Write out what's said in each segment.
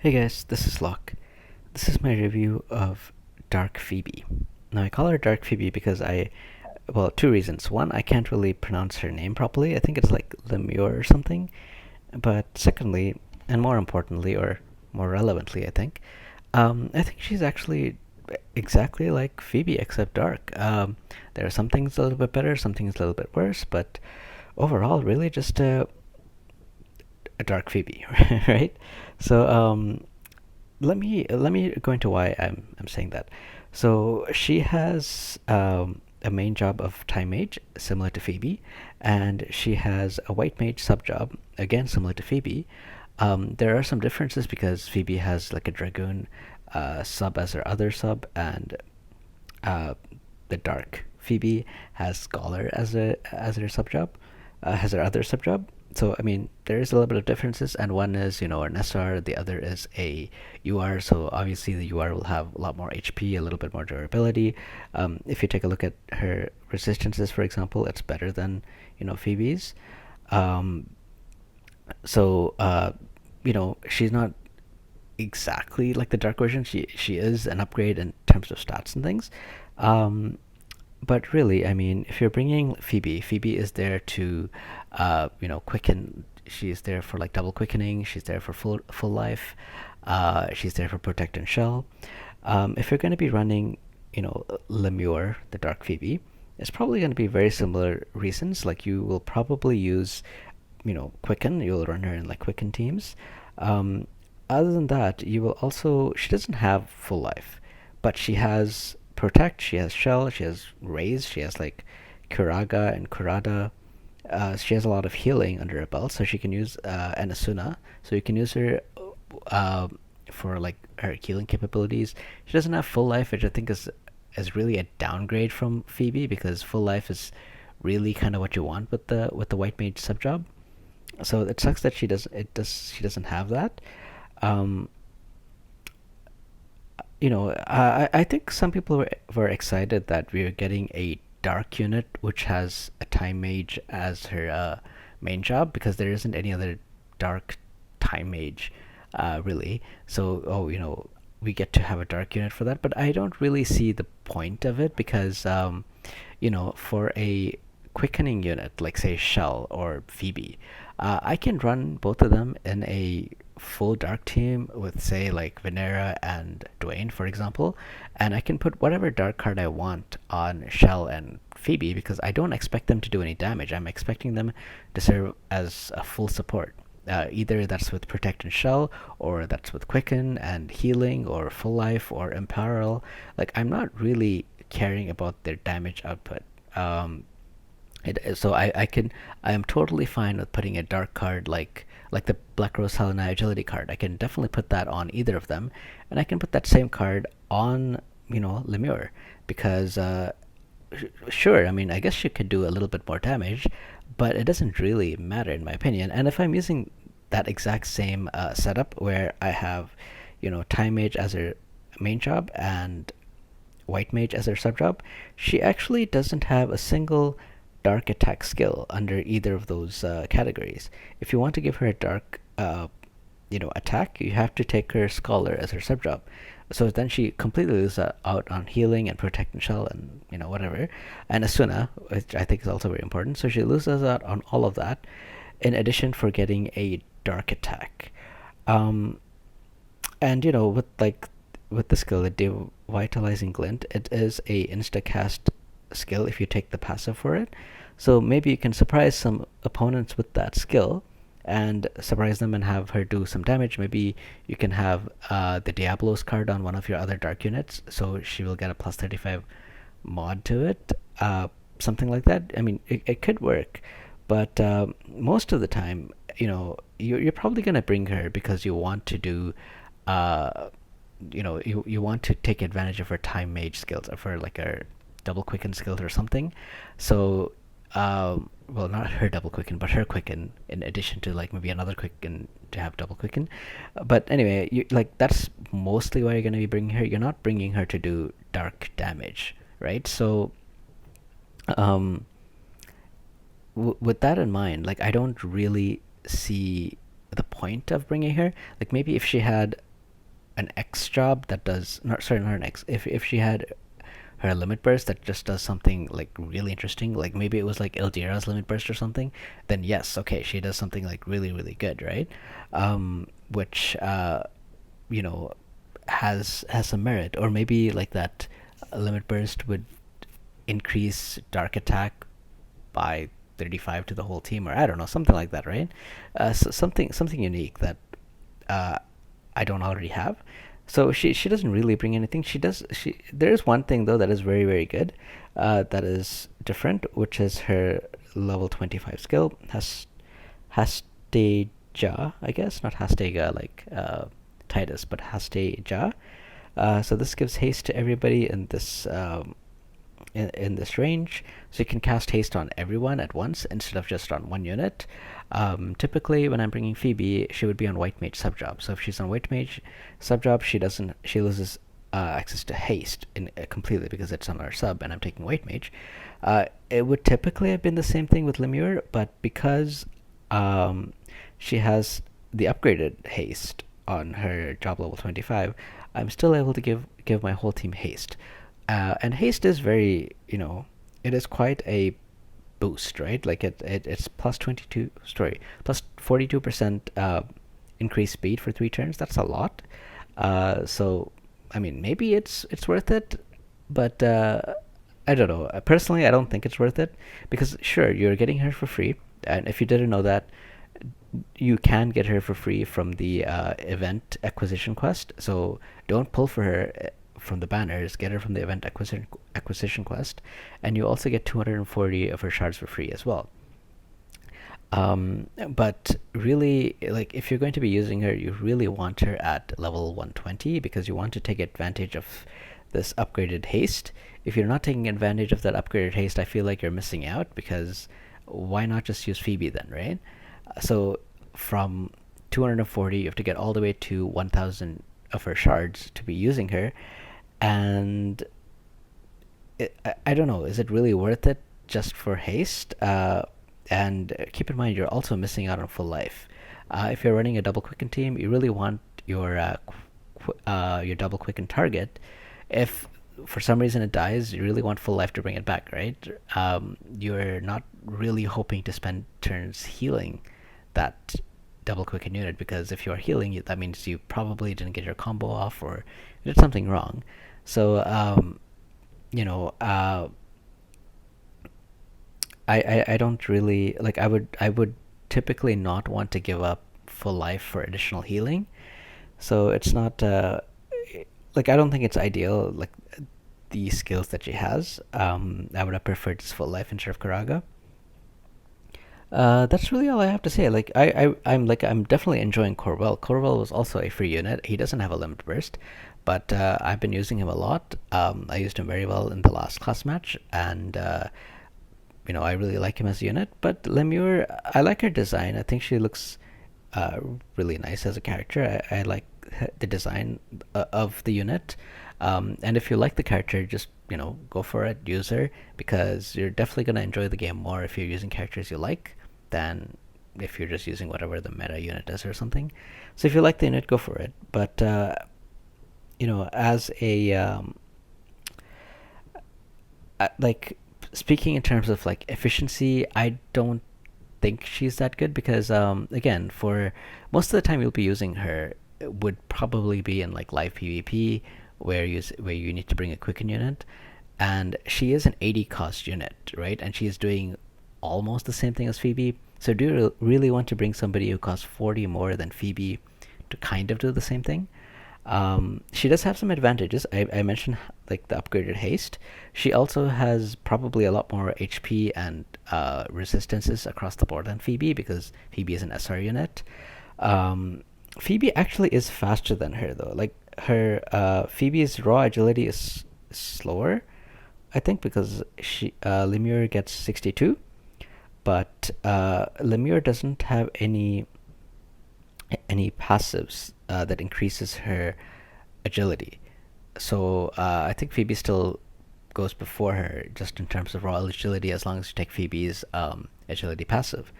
Hey guys, this is Locke. This is my review of Dark Phoebe. Now I call her Dark Phoebe because well, two reasons. One, I can't really pronounce her name properly. I think it's like Lemure or something. But secondly, and more importantly, or more relevantly, I think she's actually exactly like Phoebe except dark. There are some things a little bit better, some things a little bit worse, but overall, really just a dark Phoebe, right? So let me go into why I'm saying that. So she has a main job of time mage, similar to Phoebe, and she has a white mage sub job, again similar to Phoebe. There are some differences because Phoebe has like a dragoon sub as her other sub, and uh, the dark Phoebe has scholar as her sub job, has her other sub job. So I mean, there is a little bit of differences, and one is an SR, the other is a UR. So obviously the UR will have a lot more HP, a little bit more durability. If you take a look at her resistances, for example, it's better than Phoebe's. Um, so she's not exactly like the dark version. She is an upgrade in terms of stats and things. Um, but really, I mean, if you're bringing Phoebe, Phoebe is there to, quicken. She's there for like double quickening. She's there for full life. She's there for protect and shell. If you're going to be running, Lemure, the Dark Phoebe, it's probably going to be very similar reasons. Like you will probably use, quicken. You'll run her in like quicken teams. Um, Other than that, you will also. She doesn't have full life, but she has protect. She has shell. She has raise. She has like Kuraga and Kurada. She has a lot of healing under her belt, so she can use and Asuna. So you can use her uh, for like her healing capabilities. She doesn't have full life, which I think is really a downgrade from Phoebe because full life is really kind of what you want with the white mage sub job. So it sucks that she doesn't have that. Um, I think some people were excited that we were getting a dark unit which has a time mage as her main job because there isn't any other dark time mage really. So, we get to have a dark unit for that, but I don't really see the point of it because, for a quickening unit like say Shell or Phoebe, I can run both of them in a full dark team with say like Venera and Dwayne, for example, and I can put whatever dark card I want on Shell and Phoebe because I don't expect them to do any damage. I'm expecting them to serve as a full support. Either that's with Protect and Shell, or that's with Quicken and Healing, or Full Life, or Imperil. Like, I'm not really caring about their damage output. Um, I am totally fine with putting a dark card like the Black Rose Helena agility card. I can definitely put that on either of them, and I can put that same card on Lemure because sure, I mean, I guess she could do a little bit more damage, but it doesn't really matter in my opinion. And if I'm using that exact same setup where I have Time Mage as her main job and White Mage as her sub job, she actually doesn't have a single dark attack skill under either of those categories. If you want to give her a dark attack, you have to take her scholar as her sub job. So then she completely loses out on healing and protect and shell and whatever, and Asuna, which I think is also very important. So she loses out on all of that, in addition for getting a dark attack. Um, and with the skill, the Devitalizing Glint, it is a insta cast skill if you take the passive for it. So maybe you can surprise some opponents with that skill and surprise them and have her do some damage. Maybe you can have the Diablos card on one of your other dark units, so she will get a plus 35 mod to it. Something like that. I mean, it could work, but most of the time, you're probably going to bring her because you want to do uh, you want to take advantage of her time mage skills, of her like her double quicken skills or something. So, well, not her double quicken, but her quicken in addition to like maybe another quicken to have double quicken. But anyway, that's mostly why you're gonna be bringing her. You're not bringing her to do dark damage, right? So, um, with that in mind, like I don't really see the point of bringing her. Like maybe if she had an X job that does not, sorry, not an X. If she had her limit burst that just does something like really interesting, like maybe it was like Ildira's limit burst or something, then yes, okay, she does something like really really good, right? Which you know has some merit, or maybe like that limit burst would increase dark attack by 35 to the whole team, or I don't know, something like that, right? So something unique that uh, I don't already have. So she doesn't really bring anything. She there is one thing though that is very very good, that is different, which is her level 25 skill has Hasteja, I guess, not Hastega like Titus, but Hasteja. So this gives haste to everybody in this in this range, so you can cast haste on everyone at once instead of just on one unit. Typically, when I'm bringing Phoebe, she would be on White Mage subjob. So if she's on White Mage subjob, she loses access to haste completely because it's on our sub, and I'm taking White Mage. It would typically have been the same thing with Lemure, but because she has the upgraded haste on her job level 25, I'm still able to give my whole team haste. And haste is very, it is quite a boost, right? Like it's plus 22, sorry, plus 42% increased speed for 3 turns. That's a lot. So, I mean, maybe it's worth it, but I don't know. Personally, I don't think it's worth it because sure, you're getting her for free, and if you didn't know that, you can get her for free from the event acquisition quest. So don't pull for her from the banners. Get her from the event acquisition quest, and you also get 240 of her shards for free as well. But really, like if you're going to be using her, you really want her at level 120 because you want to take advantage of this upgraded haste. If you're not taking advantage of that upgraded haste, I feel like you're missing out because why not just use Phoebe then, right? So from 240, you have to get all the way to 1,000 of her shards to be using her, and I don't know, is it really worth it just for haste? And keep in mind, you're also missing out on full life. If you're running a double quicken team, you really want your double quicken target. If for some reason it dies, you really want full life to bring it back, right? You're not really hoping to spend turns healing that double quicken unit because if you're healing, that means you probably didn't get your combo off or you did something wrong. So, you know, I don't really like. I would typically not want to give up full life for additional healing. So it's not like I don't think it's ideal. Like the skills that she has, I would have preferred just full life instead of Karaga. That's really all I have to say. Like I'm definitely enjoying Corwell. Corwell was also a free unit. He doesn't have a limit burst, but I've been using him a lot. I used him very well in the last class match, and I really like him as a unit. But Lemure, I like her design. I think she looks uh, really nice as a character. I like the design of the unit. And if you like the character, just go for it, use her, because you're definitely gonna enjoy the game more if you're using characters you like than if you're just using whatever the meta unit is or something. So if you like the unit, go for it. But as a like speaking in terms of like efficiency, I don't think she's that good because again, for most of the time you'll be using her would probably be in like live PvP where you need to bring a quicken unit, and she is an 80 cost unit, right? And she is doing almost the same thing as Phoebe. So do you really want to bring somebody who costs 40 more than Phoebe to kind of do the same thing? She does have some advantages. I mentioned like the upgraded haste. She also has probably a lot more HP and resistances across the board than Phoebe because Phoebe is an SR unit. Phoebe actually is faster than her though. Like her Phoebe's raw agility is slower, I think, because she Lemure gets 62, but Lemure doesn't have any passives that increases her agility. So I think Phoebe still goes before her just in terms of raw agility as long as you take Phoebe's agility passive.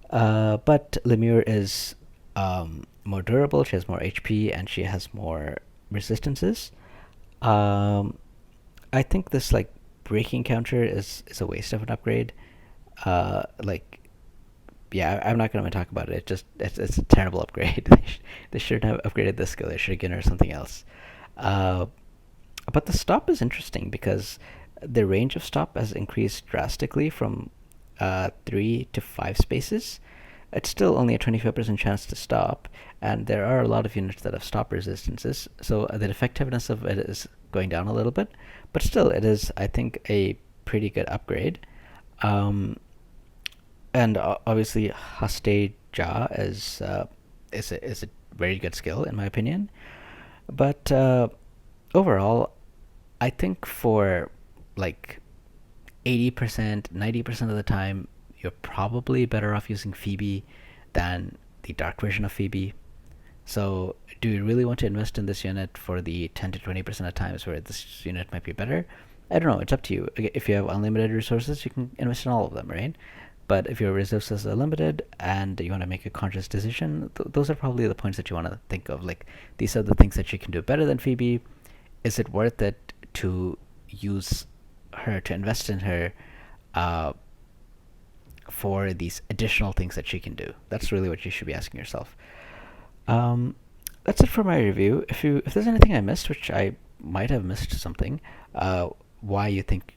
But Lemure is more durable, she has more HP, and she has more resistances. Um, I think this like breaking counter is a waste of an upgrade. Like yeah, I'm not gonna talk about it. It's a terrible upgrade. They shouldn't have upgraded this skill. They should have given her something else. Uh, but the stop is interesting because the range of stop has increased drastically from 3 to 5 spaces. It's still only a 25% chance to stop, and there are a lot of units that have stop resistances, so the effectiveness of it is going down a little bit, but still, it is, I think, a pretty good upgrade. Um, and obviously, Haste Ja is a very good skill in my opinion. But overall, I think for like 80%, 90% of the time, you're probably better off using Phoebe than the dark version of Phoebe. So, do you really want to invest in this unit for the 10 to 20% of times where this unit might be better? I don't know. It's up to you. If you have unlimited resources, you can invest in all of them, right? But if your resources are limited and you want to make a conscious decision, those are probably the points that you want to think of. Like, these are the things that you can do better than Phoebe. Is it worth it to use her, to invest in her, uh, for these additional things that she can do? That's really what you should be asking yourself. Um, that's it for my review. If there's anything I missed, which I might have missed something, why you think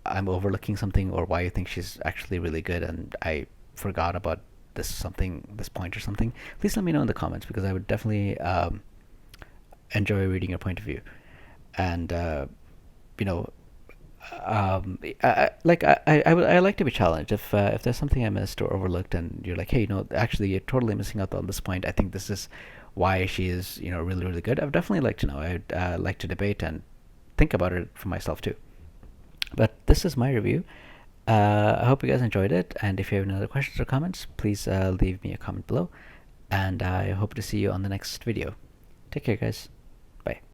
I'm overlooking something, or why you think she's actually really good and I forgot about this point or something, please let me know in the comments because I would definitely enjoy reading your point of view. And you know, I like to be challenged. If there's something I missed or overlooked, and you're like, hey, actually, you're totally missing out on this point. I think this is why she is, really, really good. I would definitely like to know. I'd like to debate and think about it for myself too. But this is my review. I hope you guys enjoyed it. And if you have any other questions or comments, please leave me a comment below. And I hope to see you on the next video. Take care, guys. Bye.